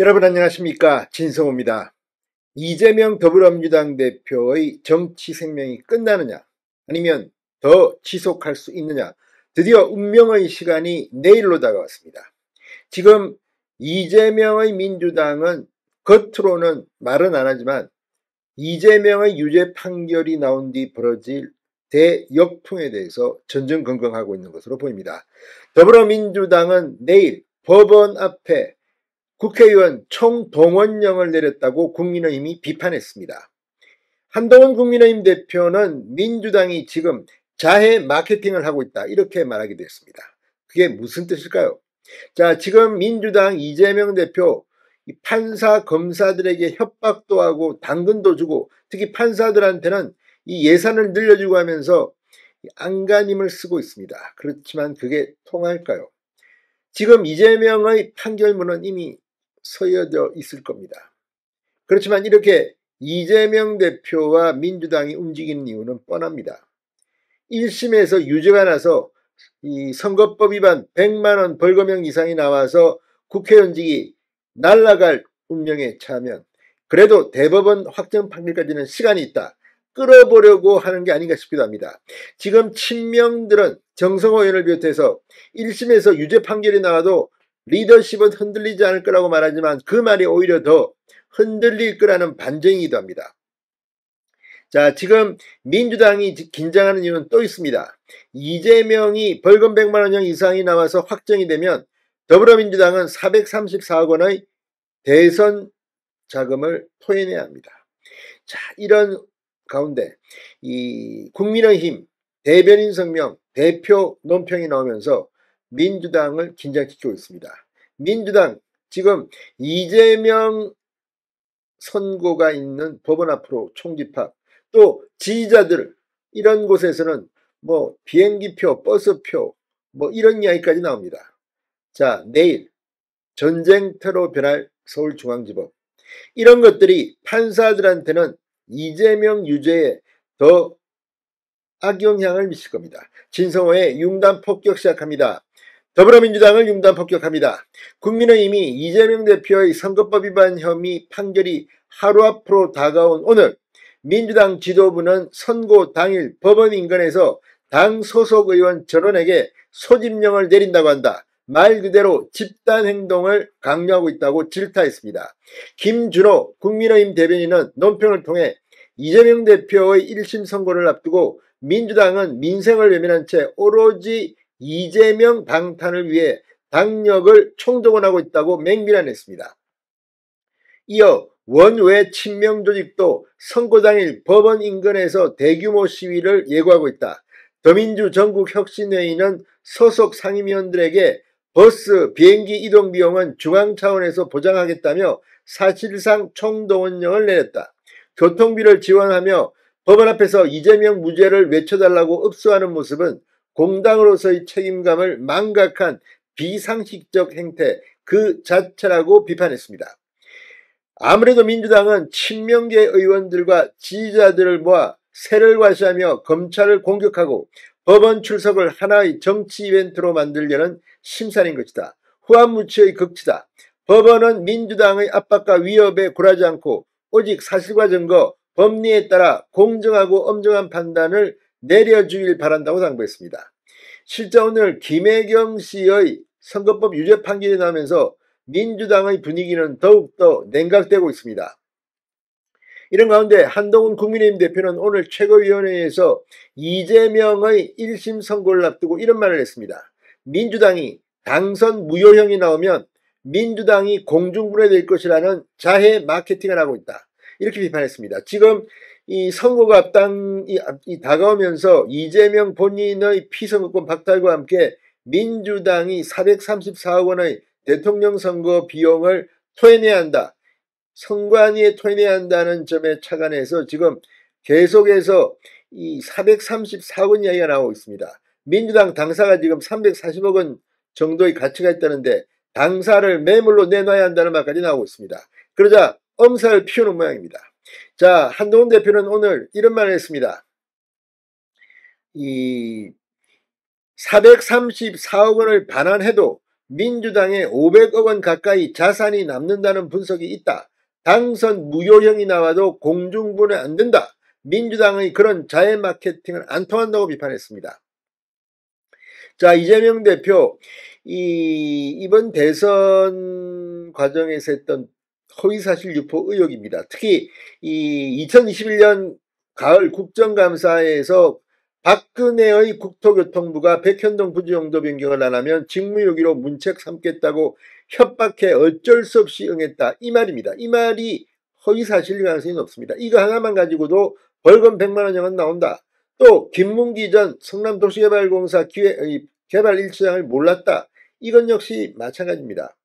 여러분 안녕하십니까, 진성호입니다. 이재명 더불어민주당 대표의 정치 생명이 끝나느냐 아니면 더 지속할 수 있느냐, 드디어 운명의 시간이 내일로 다가왔습니다. 지금 이재명의 민주당은 겉으로는 말은 안 하지만 이재명의 유죄 판결이 나온 뒤 벌어질 대역풍에 대해서 전전긍긍하고 있는 것으로 보입니다. 더불어민주당은 내일 법원 앞에 국회의원 총동원령을 내렸다고 국민의힘이 비판했습니다. 한동훈 국민의힘 대표는 민주당이 지금 자해 마케팅을 하고 있다, 이렇게 말하기도 했습니다. 그게 무슨 뜻일까요? 자, 지금 민주당 이재명 대표 판사 검사들에게 협박도 하고 당근도 주고, 특히 판사들한테는 이 예산을 늘려주고 하면서 안간힘을 쓰고 있습니다. 그렇지만 그게 통할까요? 지금 이재명의 판결문은 이미 서여져 있을 겁니다. 그렇지만 이렇게 이재명 대표와 민주당이 움직이는 이유는 뻔합니다. 1심에서 유죄가 나서 이 선거법 위반 100만원 벌금형 이상이 나와서 국회의원직이 날아갈 운명에 처하면 그래도 대법원 확정 판결까지는 시간이 있다, 끌어보려고 하는 게 아닌가 싶기도 합니다. 지금 친명들은 정성호 의원을 비롯해서 1심에서 유죄 판결이 나와도 리더십은 흔들리지 않을 거라고 말하지만 그 말이 오히려 더 흔들릴 거라는 반증이기도 합니다. 자, 지금 민주당이 긴장하는 이유는 또 있습니다. 이재명이 벌금 100만원 이상이 나와서 확정이 되면 더불어민주당은 434억 원의 대선 자금을 토해내야 합니다. 자, 이런 가운데 이 국민의힘 대변인 성명, 대표 논평이 나오면서 민주당을 긴장시키고 있습니다. 민주당 지금 이재명 선고가 있는 법원 앞으로 총집합, 또 지지자들 이런 곳에서는 뭐 비행기표, 버스표 뭐 이런 이야기까지 나옵니다. 자, 내일 전쟁터로 변할 서울중앙지법, 이런 것들이 판사들한테는 이재명 유죄에 더 악영향을 미칠 겁니다. 진성호의 융단 폭격 시작합니다. 더불어민주당을 융단 폭격합니다. 국민의힘이 이재명 대표의 선거법 위반 혐의 판결이 하루 앞으로 다가온 오늘 민주당 지도부는 선고 당일 법원 인근에서 당 소속 의원 전원에게 소집령을 내린다고 한다. 말 그대로 집단행동을 강요하고 있다고 질타했습니다. 김준호 국민의힘 대변인은 논평을 통해 이재명 대표의 1심 선고를 앞두고 민주당은 민생을 외면한 채 오로지 이재명 방탄을 위해 당력을 총동원하고 있다고 맹비난했습니다. 이어 원외 친명 조직도 선고 당일 법원 인근에서 대규모 시위를 예고하고 있다. 더민주 전국혁신회의는 소속 상임위원들에게 버스, 비행기 이동 비용은 중앙 차원에서 보장하겠다며 사실상 총동원령을 내렸다. 교통비를 지원하며 법원 앞에서 이재명 무죄를 외쳐달라고 읍소하는 모습은 공당으로서의 책임감을 망각한 비상식적 행태 그 자체라고 비판했습니다. 아무래도 민주당은 친명계 의원들과 지지자들을 모아 세를 과시하며 검찰을 공격하고 법원 출석을 하나의 정치 이벤트로 만들려는 심산인 것이다. 후한무치의 극치다. 법원은 민주당의 압박과 위협에 굴하지 않고 오직 사실과 증거, 법리에 따라 공정하고 엄정한 판단을 내려주길 바란다고 당부했습니다. 실제 오늘 김혜경 씨의 선거법 유죄 판결이 나오면서 민주당의 분위기는 더욱더 냉각되고 있습니다. 이런 가운데 한동훈 국민의힘 대표는 오늘 최고위원회에서 이재명의 1심 선고를 앞두고 이런 말을 했습니다. 민주당이 당선 무효형이 나오면 민주당이 공중분해될 것이라는 자해 마케팅을 하고 있다, 이렇게 비판했습니다. 지금 이 선거가 다가오면서 이재명 본인의 피선거권 박탈과 함께 민주당이 434억 원의 대통령 선거 비용을 토해내야 한다, 선관위에 토해내야 한다는 점에 착안해서 지금 계속해서 이 434억 원 이야기가 나오고 있습니다. 민주당 당사가 지금 340억 원 정도의 가치가 있다는데 당사를 매물로 내놔야 한다는 말까지 나오고 있습니다. 그러자 엄살을 피우는 모양입니다. 자, 한동훈 대표는 오늘 이런 말을 했습니다. 이 434억 원을 반환해도 민주당에 500억 원 가까이 자산이 남는다는 분석이 있다. 당선 무효형이 나와도 공중분해 안 된다. 민주당의 그런 자해 마케팅은 안 통한다고 비판했습니다. 자, 이재명 대표 이번 대선 과정에서 했던 허위사실 유포 의혹입니다. 특히 2021년 가을 국정감사에서 박근혜의 국토교통부가 백현동 부지용도 변경을 안 하면 직무유기로 문책 삼겠다고 협박해 어쩔 수 없이 응했다. 이 말입니다. 이 말이 허위사실일 가능성이 높습니다. 이거 하나만 가지고도 벌금 100만 원형은 나온다. 또 김문기 전 성남도시개발공사 개발 1차장을 몰랐다. 이건 역시 마찬가지입니다.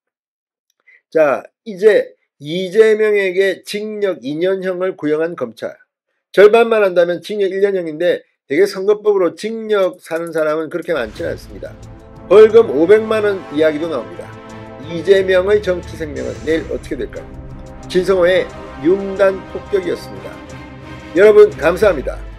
자, 이제 이재명에게 징역 2년형을 구형한 검찰. 절반만 한다면 징역 1년형인데 되게 선거법으로 징역 사는 사람은 그렇게 많지는 않습니다. 벌금 500만 원 이야기도 나옵니다. 이재명의 정치 생명은 내일 어떻게 될까요? 진성호의 융단 폭격이었습니다. 여러분 감사합니다.